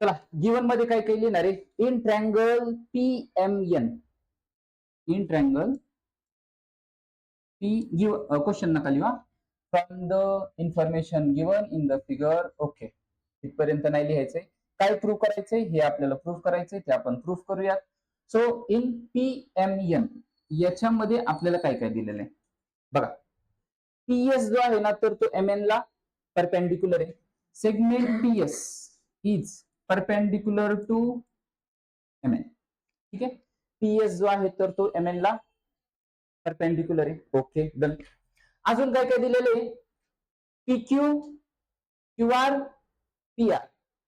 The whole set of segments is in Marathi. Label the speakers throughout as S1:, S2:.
S1: चला गिवन मध्ये काय काय लिहिणार आहे, in triangle PMN, in triangle P give question नका लिहा, from the information given in the figure. Okay, इथपर्यंत नाही लिहायचंय. काय प्रूव्ह करायचंय हे आपल्याला प्रूव्ह करायचंय, ते आपण प्रूव्ह करूयात. सो इन PMN याच्यामध्ये आपल्याला काय काय दिलेलं आहे बघा. PS जो आहे ना तर तो MN ला परपेंडिक्युलर आहे. Segment PS is perpendicular to MN. ठीक आहे, PS जो आहे तर तो MN ला परपेंडिक्युलर आहे. Okay done. अजून काय काय दिलेले आहे, PQ, QR, PR,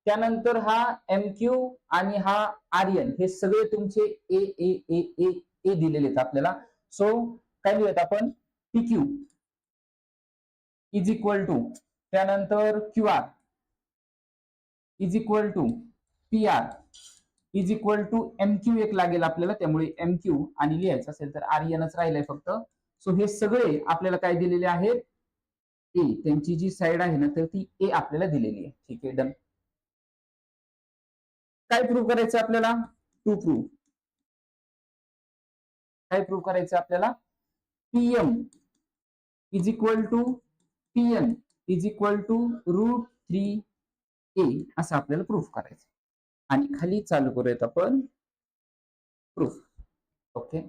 S1: त्यानंतर हा MQ आणि हा RN, हे सगळे तुमचे ए ए ए ए ए दिलेले आहेत आपल्याला. सो काय लिहूयात आपण, PQ इज इक्वल टू, त्यानंतर QR is equal to PR is equal to MQ एक लागेल आपल्याला, त्यामुळे MQ आणि लिहायचं असेल तर RNच राहिलंय फक्त. सो हे सगळे आपल्याला काय दिलेले आहेत, ए, त्यांची जी साइड आहे ना तर ती ए आपल्याला दिलेली आहे. ठीक आहे डन. काय प्रूव्ह करायचं आपल्याला, टू प्रूव्ह, काय प्रूव्ह करायचं आपल्याला, PM is equal to PN is equal to √3a असं आपल्याला प्रूव्ह करायचं. आणि खाली चालू करूयात आपण प्रूफ. ओके,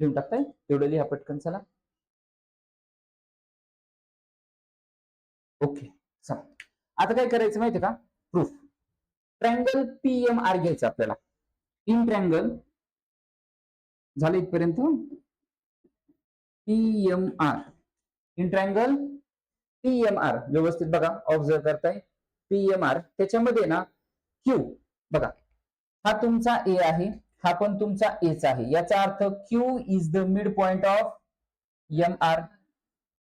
S1: लिहून टाकताय, तेवढं लिहा पटकन. चला ओके, चला आता काय करायचं माहितीये का, प्रूफ. ट्रँगल PMR घ्यायचं आपल्याला. इन ट्रँगल झालं इथपर्यंत, PMR, इन ट्रँगल PMR व्यवस्थित बघा, ऑब्झर्व करताय. PMR त्याच्यामध्ये ना Q बघा, हा तुमचा ए आहे, हा पण तुमचा एच आहे. याचा अर्थ Q is the mid point of MR.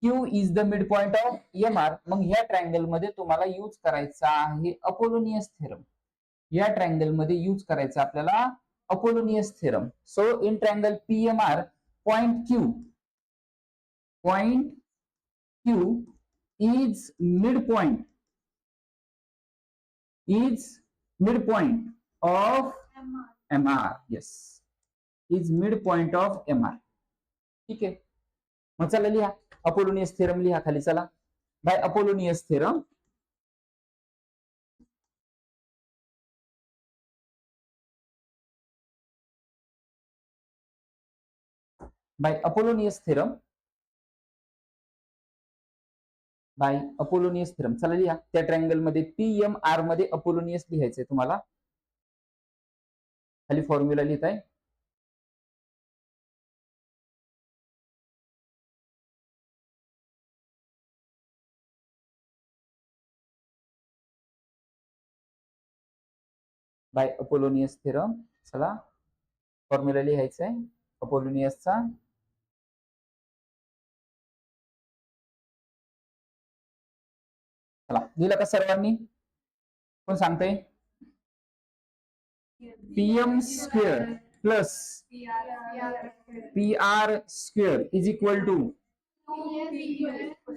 S1: Q is the mid point of MR. मग ह्या ट्रँगल मध्ये तुम्हाला यूज करायचा आहे अपोलोनियस थेरम. या ट्रँगल मध्ये यूज करायचा आपल्याला Apollonius theorem. So in triangle PMR, point Q is midpoint of MR. Yes, is midpoint of MR. ठीक आहे, मग चला लिहा अपोलोनियस थेरम, लिहा खाली. चला by Apollonius theorem, by Apollonius theorem, by Apollonius theorem. चला लिहा, त्या ट्रँगल मध्ये PMR मध्ये अपोलोनियस लिहायचंय तुम्हाला. खाली फॉर्म्युला लिहिताय, बाय अपोलोनियस थेरम. चला फॉर्म्युला लिहायचा आहे अपोलोनियसचा. चला लिहिलं का सर्वांनी, कोण सांगतंय, PM square plus PR square is equal to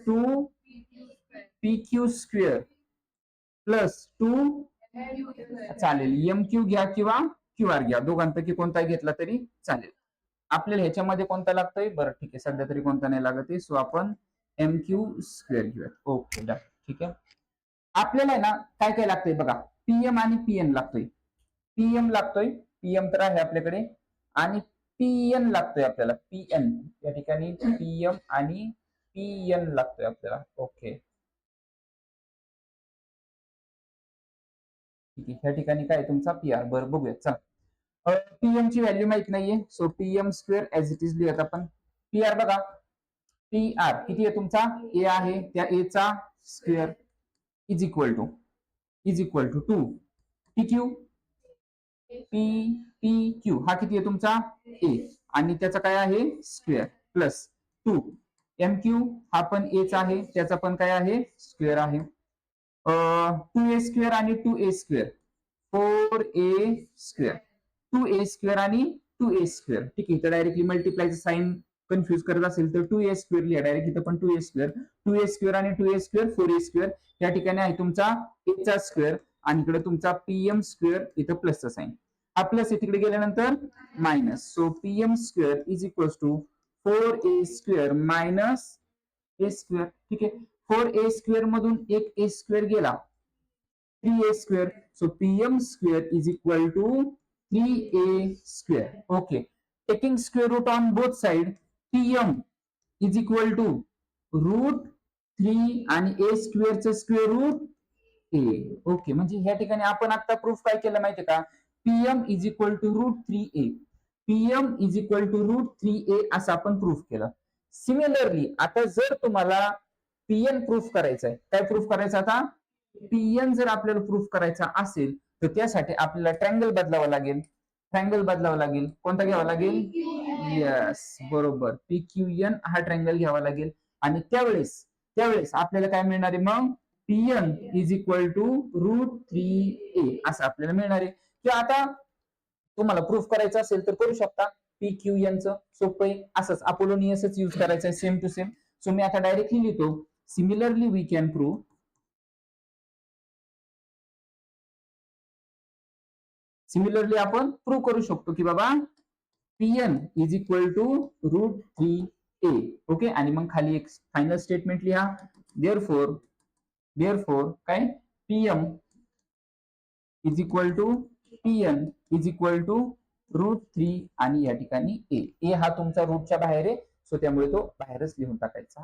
S1: 2PQ square plus 2, चालेल MQ घ्या किंवा QR घ्या, दोघांपैकी कोणता घेतला तरी चालेल. आपल्याला ह्याच्यामध्ये कोणता लागतोय, बरं ठीक आहे सध्या तरी कोणता नाही लागत आहे. सो आपण MQ स्क्वेअर घेऊया. Okay done. ठीक आहे, आपल्याला ना काय काय लागतंय बघा, PM आणि PN लागतोय. PM लागतोय, PM तर आहे आपल्याकडे, आणि PN लागतोय आपल्याला, PN या ठिकाणी PM आणि PN लागतोय आपल्याला. ओके ठीक आहे, या ठिकाणी काय तुमचा PR. बरं बघूया, चला PM ची व्हॅल्यू माहित नाहीये, so PM square as it is लिहत आपण. PR बघा, PR किती आहे तुमचा, A आहे, त्या A चा square is equal to 2 PQ, PQ हा किती आहे तुमचा A, आणि त्याचा काय आहे स्क्वेअर, प्लस 2 MQ हा पण A चा आहे, त्याचा पण काय आहे स्क्वेअर आहे. 2A स्क्वेअर आणि 2A square, 4A square, 2A square आणि 2A स्क्वेअर. ठीक आहे, तर डायरेक्टली मल्टिप्लायचं साइन कन्फ्युज करत असेल तर 2a² लिहा डायरेक्ट, इथं पण 2a² आणि 2a², 4a² या ठिकाणी आहे तुमचा a चा स्क्वेअर आणि इकडे तुमचा pm² इथं प्लसचा साइन. हा प्लस तिकडे गेल्यानंतर minus. So pm² is equals to 4a² minus a². ठीक आहे, 4a² मधून एक a² गेला, 3a². So pm² is equal to 3a². Okay, taking square root on both side, pm is equal to √3 आणि a² चं स्क्वेअर रूट a. ओके, म्हणजे ह्या ठिकाणी आपण आता प्रूफ काय केलं माहितीये का, pm is equal to √3a, pm is equal to √3a असं आपण प्रूफ केलं. सिमिलरली आता जर तुम्हाला pn प्रूफ करायचं आहे, काय प्रूफ करायचं आता, pn जर आपल्याला प्रूफ करायचा असेल तर त्यासाठी आपल्याला ट्रायंगल बदलावा लागेल. कोणता घ्यावा लागेल, यस बरोबर, PQN हा ट्रायंगल घ्यावा लागेल. आणि त्यावेळेस आपल्याला काय मिळणार आहे मग, pn is equal to √3a असं आपल्याला मिळणार आहे. किंवा आता तुम्हाला प्रूफ करायचं असेल तर करू शकता, PQN चं सोपं आहे, असंच अपोलोनियसच यूज करायचं आहे, सेम टू सेम. सो मी आता डायरेक्टली लिहितो, similarly we can prove, similarly आपण प्रूव्ह करू शकतो की बाबा pn is equal to √3a. Okay, आणि मग खाली एक फायनल स्टेटमेंट लिहा, देअरफॉर काय, pm is equal to pn is equal to √3 आणि या ठिकाणी a हा तुमचा रूटच्या बाहेर आहे, सो त्यामुळे तो बाहेरच लिहून टाकायचा